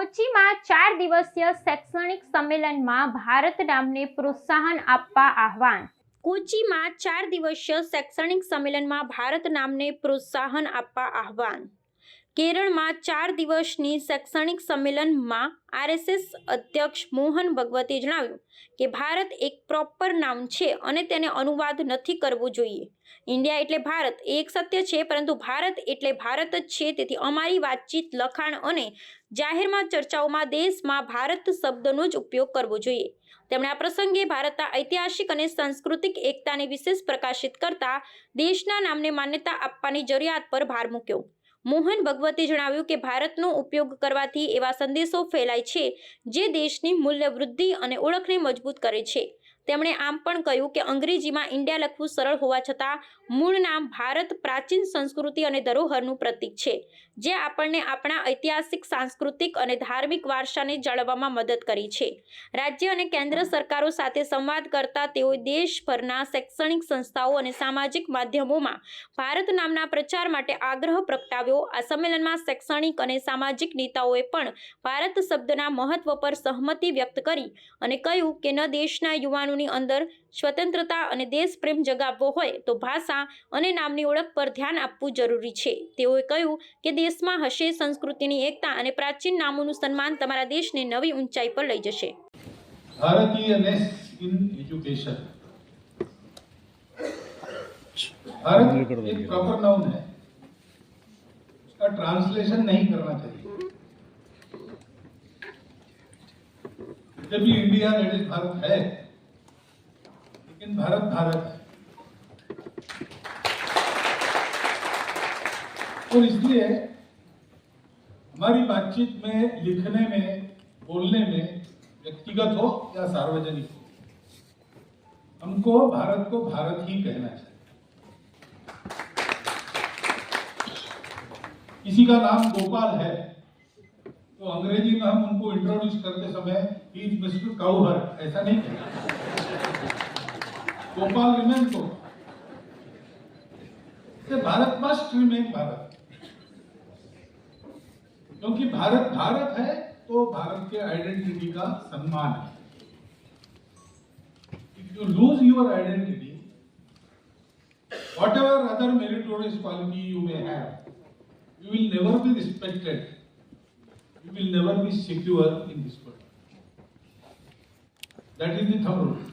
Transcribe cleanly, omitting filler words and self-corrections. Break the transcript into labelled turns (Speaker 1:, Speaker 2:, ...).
Speaker 1: કોચીમાં 4 દિવસીય શૈક્ષણિક સંમેલનમાં ભારત નામને પ્રોત્સાહન આપવા આહવાન। કોચીમાં 4 દિવસીય શૈક્ષણિક સંમેલનમાં ભારત નામને પ્રોત્સાહન આપવા આહવાન। કેરળમાં 4 દિવસની શૈક્ષણિક સંમેલનમાં આરએસએસ અધ્યક્ષ મોહન ભગવતે જણાવ્યું કે ભારત એક પ્રોપર નાઉન છે અને તેને અનુવાદ નથી કરવો જોઈએ। ઇન્ડિયા એટલે ભારત એ એક સત્ય છે, પરંતુ ભારત એટલે ભારત જ છે। તેથી અમારી વાતચીત, લખાણ અને જાહેરમાં ચર્ચાઓમાં દેશમાં ભારત શબ્દનો જ ઉપયોગ કરવો જોઈએ। તેમણે આ પ્રસંગે ભારતના ઐતિહાસિક અને સાંસ્કૃતિક એકતાને વિશેષ પ્રકાશિત કરતા દેશના નામને માન્યતા આપવાની જરૂરિયાત પર ભાર મૂક્યો। મોહન ભગવતે જણાવ્યું કે ભારતનો ઉપયોગ કરવાથી એવા સંદેશો ફેલાય છે જે દેશની મૂલ્ય વૃદ્ધિ અને ઓળખને મજબૂત કરે છે। તેમણે આમ પણ કહ્યું કે અંગ્રેજીમાં ઇન્ડિયા લખવું સરળ હોવા છતાં મૂળ નામ ભારત પ્રાચીન સંસ્કૃતિ અને ધરોહરનું પ્રતીક છે, જે આપણને આપણા ઐતિહાસિક, સાંસ્કૃતિક અને ધાર્મિક વારસાને જાળવવામાં મદદ કરી છે। રાજ્ય અને કેન્દ્ર સરકારો સાથે સંવાદ કરતા તેઓએ દેશભરના શૈક્ષણિક સંસ્થાઓ અને સામાજિક માધ્યમોમાં ભારત નામના પ્રચાર માટે આગ્રહ પ્રગટાવ્યો। આ સંમેલનમાં શૈક્ષણિક અને સામાજિક નેતાઓએ પણ ભારત શબ્દના મહત્વ પર સહમતિ વ્યક્ત કરી અને કહ્યું કે ન દેશના યુવાનોની અંદર સ્વતંત્રતા અને દેશપ્રેમ જગાવવો હોય તો ભાષા અને નામની ઓળખ પર ધ્યાન આપવું જરૂરી છે। તેઓએ કહ્યું કે દેશમાં હશે સંસ્કૃતિની એકતા અને પ્રાચીન નામોનું સન્માન તમારા દેશને નવી ઊંચાઈ પર લઈ જશે।
Speaker 2: भारतीयनेस इन एजुकेशन। भारत एक प्रॉपर नाउन है, उसका ट्रांसलेशन नहीं करना चाहिए। जब भी इंडिया दैट इज भारत है, लेकिन भारत भारत है, और इसलिए हमारी बातचीत में, लिखने में, बोलने में, व्यक्तिगत हो या सार्वजनिक हो, हमको भारत को भारत ही कहना चाहिए। किसी का नाम गोपाल है तो अंग्रेजी में हम उनको इंट्रोड्यूस करते समय ही इज मिस्टर काउहर ऐसा नहीं कहना। गोपाल रिमेन्स हो, भारत मस्ट रिमेन भारत, क्योंकि भारत भारत है तो भारत के आइडेंटिटी का सम्मान है। If you lose your identity, whatever other meritorious quality you may have, you will never be respected, you will never be secure in this world. That is the thumb rule.